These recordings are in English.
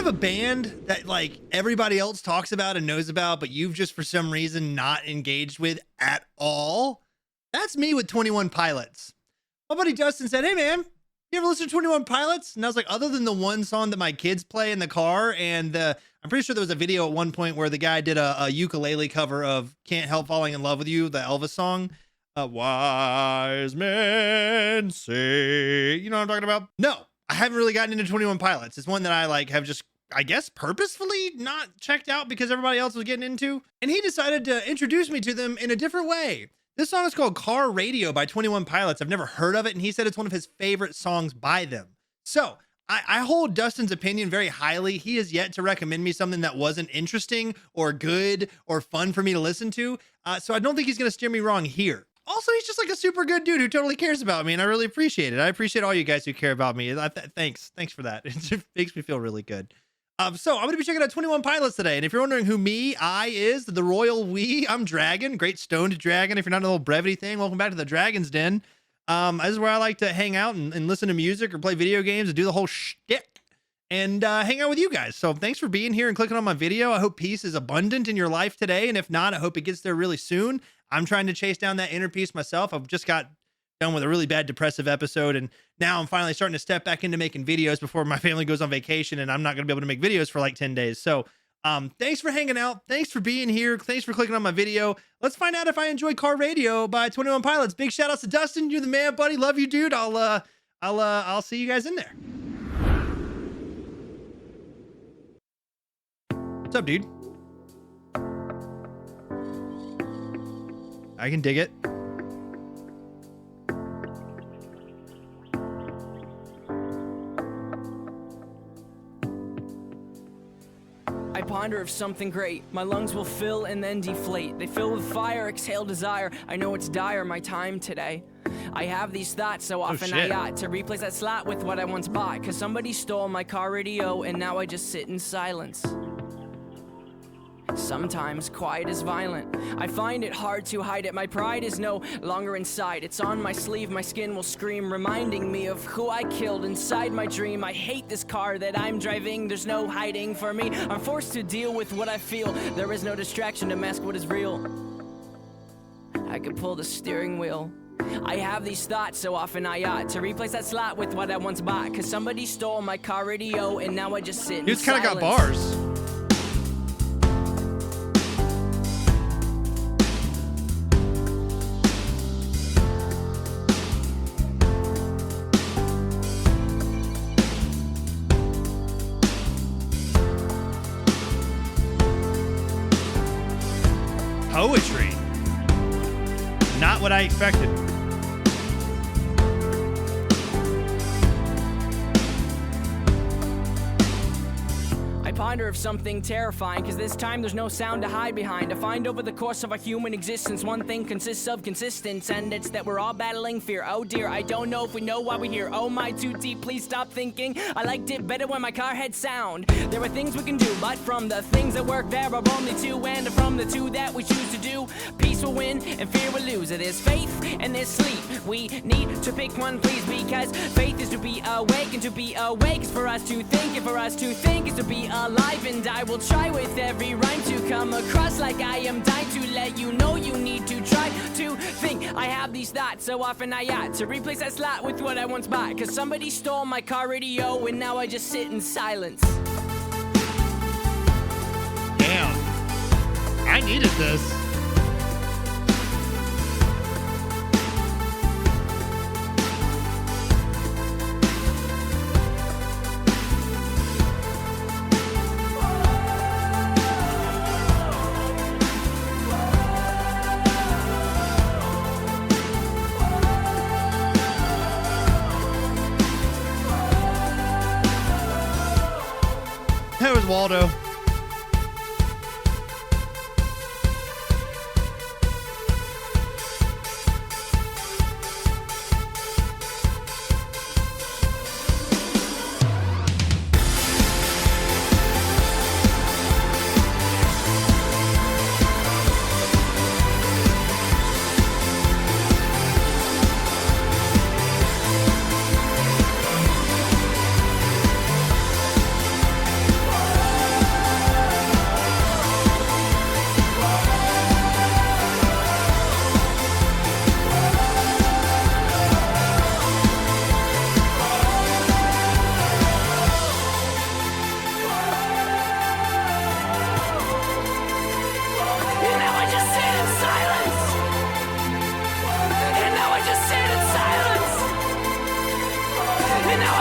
have a band that like everybody else talks about and knows about, but you've just for some reason not engaged with at all? That's me with 21 Pilots. My buddy Dustin said, hey man, you ever listen to 21 Pilots? And I was like, other than the one song that my kids play in the car, and I'm pretty sure there was a video at one point where the guy did a ukulele cover of Can't Help Falling in Love with You, the Elvis song. Wise men say, you know what I'm talking about? No, I haven't really gotten into 21 Pilots. It's one that I like have just, I guess, purposefully not checked out because everybody else was getting into. And he decided to introduce me to them in a different way. This song is called Car Radio by 21 Pilots. I've never heard of it, and he said it's one of his favorite songs by them. So I hold Dustin's opinion very highly. He has yet to recommend me something that wasn't interesting or good or fun for me to listen to. So I don't think he's going to steer me wrong here. Also, he's just like a super good dude who totally cares about me, and I really appreciate it. I appreciate all you guys who care about me. Thanks for that. It just makes me feel really good. So I'm going to be checking out 21 Pilots today. And if you're wondering who I is, the royal we, I'm Dragon, GreatStonedDragon. If you're not a little brevity thing, welcome back to the Dragon's Den. This is where I like to hang out and listen to music or play video games and do the whole shtick and hang out with you guys. So thanks for being here and clicking on my video. I hope peace is abundant in your life today. And if not, I hope it gets there really soon. I'm trying to chase down that inner peace myself. I've just got done with a really bad depressive episode, and now I'm finally starting to step back into making videos before my family goes on vacation, and I'm not going to be able to make videos for like 10 days. So thanks for hanging out. Thanks for being here. Thanks for clicking on my video. Let's find out if I enjoy Car Radio by 21 Pilots. Big shout outs to Dustin. You're the man, buddy. Love you, dude. I'll see you guys in there. What's up, dude? I can dig it. I ponder of something great. My lungs will fill and then deflate. They fill with fire, exhale desire. I know it's dire, my time today. I have these thoughts so often I ought to replace that slot with what I once bought. Cause somebody stole my car radio and now I just sit in silence. Sometimes quiet is violent. I find it hard to hide it. My pride is no longer inside. It's on my sleeve, my skin will scream, reminding me of who I killed inside my dream. I hate this car that I'm driving. There's no hiding for me. I'm forced to deal with what I feel. There is no distraction to mask what is real. I could pull the steering wheel. I have these thoughts so often I ought to replace that slot with what I once bought. Cause somebody stole my car radio and now I just sit in silence. Dude's kind of got bars. Poetry. Not what I expected. I ponder of something terrifying, cause this time there's no sound to hide behind. I find over the course of our human existence, one thing consists of consistence, and it's that we're all battling fear. Oh dear, I don't know if we know why we're here. Oh my, too deep, please stop thinking. I liked it better when my car had sound. There are things we can do, but from the things that work there are only two, and from the two that we choose to do, peace will win and fear will lose. There's faith and there's sleep. We need to pick one, please, because faith is to be awake, and to be awake is for us to think, and for us to think is to be alive. And I will try with every rhyme to come across like I am dying to let you know you need to try to think. I have these thoughts so often I ought to replace that slot with what I once bought. Cause somebody stole my car radio and now I just sit in silence. Damn. I needed this. That was Waldo.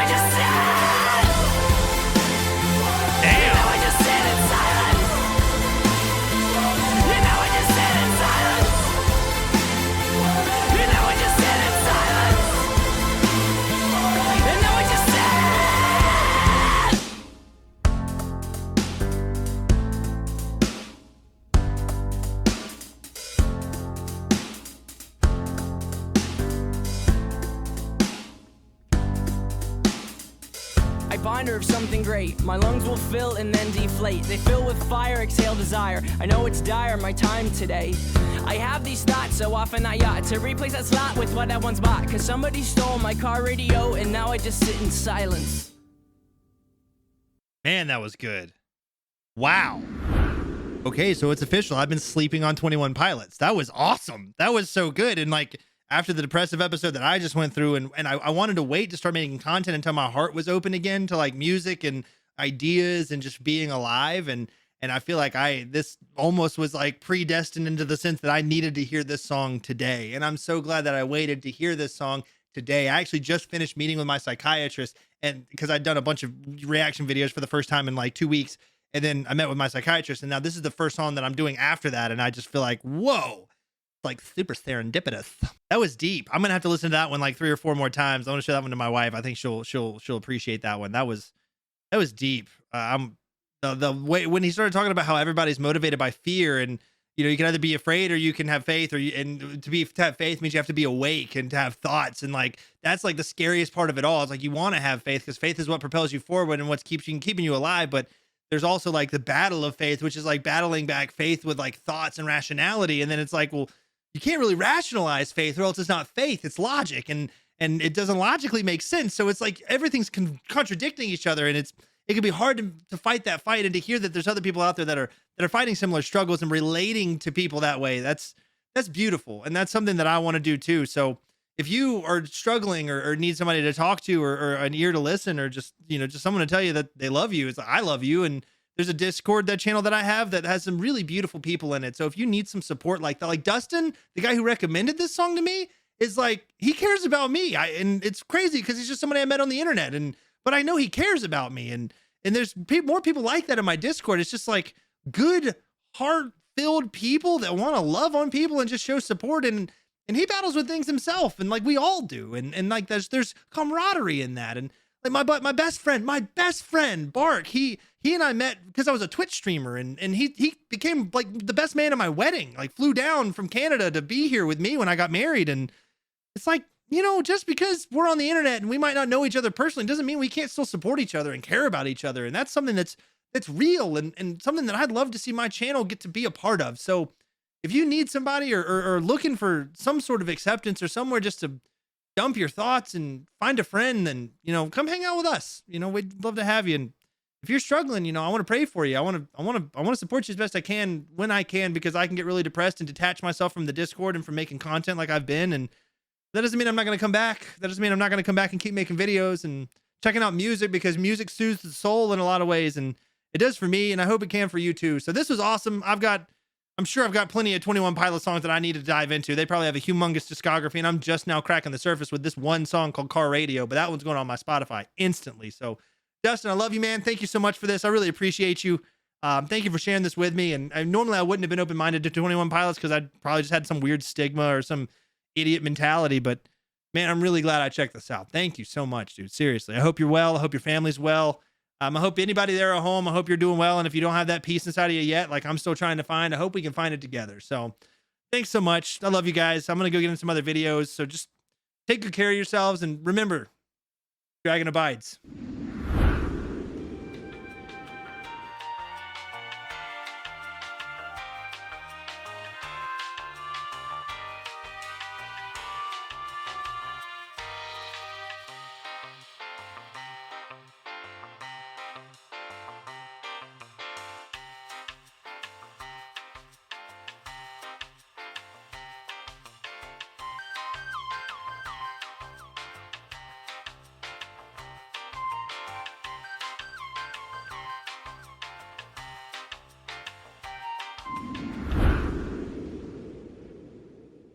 just sit. Damn. You know I just sit in silence. You know I just sit in silence. You know I just sit in silence. You know I just sit. I bind her of something great. My lungs will fill and then deflate. They fill with fire, exhale desire. I know it's dire, my time today. I have these thoughts so often I ought to replace that slot with what I once bought. Cause somebody stole my car radio and now I just sit in silence. Man, that was good. Wow. Okay, so it's official. I've been sleeping on 21 Pilots. That was awesome. That was so good. And like after the depressive episode that I just went through, and I wanted to wait to start making content until my heart was open again to like music and ideas and just being alive. And I feel like this almost was like predestined into the sense that I needed to hear this song today. And I'm so glad that I waited to hear this song today. I actually just finished meeting with my psychiatrist, and because I'd done a bunch of reaction videos for the first time in like 2 weeks. And then I met with my psychiatrist, and now this is the first song that I'm doing after that. And I just feel like, whoa, like super serendipitous. That was deep. I'm gonna have to listen to that one like 3 or 4 more times. I want to show that one to my wife. I think she'll appreciate that one. That was deep. The way when he started talking about how everybody's motivated by fear, and you know, you can either be afraid or you can have faith, and to have faith means you have to be awake and to have thoughts, and like that's like the scariest part of it all. It's like you want to have faith because faith is what propels you forward and what's keeping you alive, but there's also like the battle of faith, which is like battling back faith with like thoughts and rationality. And then it's like, well, you can't really rationalize faith or else it's not faith, it's logic. And it doesn't logically make sense. So it's like everything's contradicting each other. And it can be hard to fight that fight and to hear that there's other people out there that are fighting similar struggles and relating to people that way. That's beautiful. And that's something that I want to do too. So if you are struggling or need somebody to talk to or an ear to listen, or just, you know, just someone to tell you that they love you, it's like, I love you. And there's a Discord, that channel that I have that has some really beautiful people in it. So if you need some support like that, like Dustin, the guy who recommended this song to me, is like, he cares about me. And it's crazy because he's just somebody I met on the internet, but I know he cares about me. And there's more people like that in my Discord. It's just like good, heart-filled people that want to love on people and just show support. And he battles with things himself, and like we all do. And like there's camaraderie in that. And like my best friend, Bark, he and I met because I was a Twitch streamer, and he became like the best man at my wedding, like flew down from Canada to be here with me when I got married. And it's like, you know, just because we're on the internet and we might not know each other personally doesn't mean we can't still support each other and care about each other. And that's something that's real and something that I'd love to see my channel get to be a part of. So if you need somebody or looking for some sort of acceptance or somewhere just to dump your thoughts and find a friend, then, you know, come hang out with us. You know, we'd love to have you. And if you're struggling, you know, I want to pray for you. I want to support you as best I can when I can, because I can get really depressed and detach myself from the Discord and from making content like I've been. And that doesn't mean I'm not going to come back. That doesn't mean I'm not going to come back and keep making videos and checking out music, because music soothes the soul in a lot of ways. And it does for me. And I hope it can for you too. So this was awesome. I'm sure I've got plenty of 21 Pilot songs that I need to dive into. They probably have a humongous discography, and I'm just now cracking the surface with this one song called Car Radio, but that one's going on my Spotify instantly. So Dustin, I love you, man. Thank you so much for this. I really appreciate you. Thank you for sharing this with me. And normally I wouldn't have been open-minded to 21 Pilots because I'd probably just had some weird stigma or some idiot mentality, but man, I'm really glad I checked this out. Thank you so much, dude. Seriously. I hope you're well. I hope your family's well. I hope anybody there at home, I hope you're doing well. And if you don't have that peace inside of you yet, like I'm still trying to find, I hope we can find it together. So thanks so much. I love you guys. I'm going to go get in some other videos. So just take good care of yourselves. And remember, Dragon abides.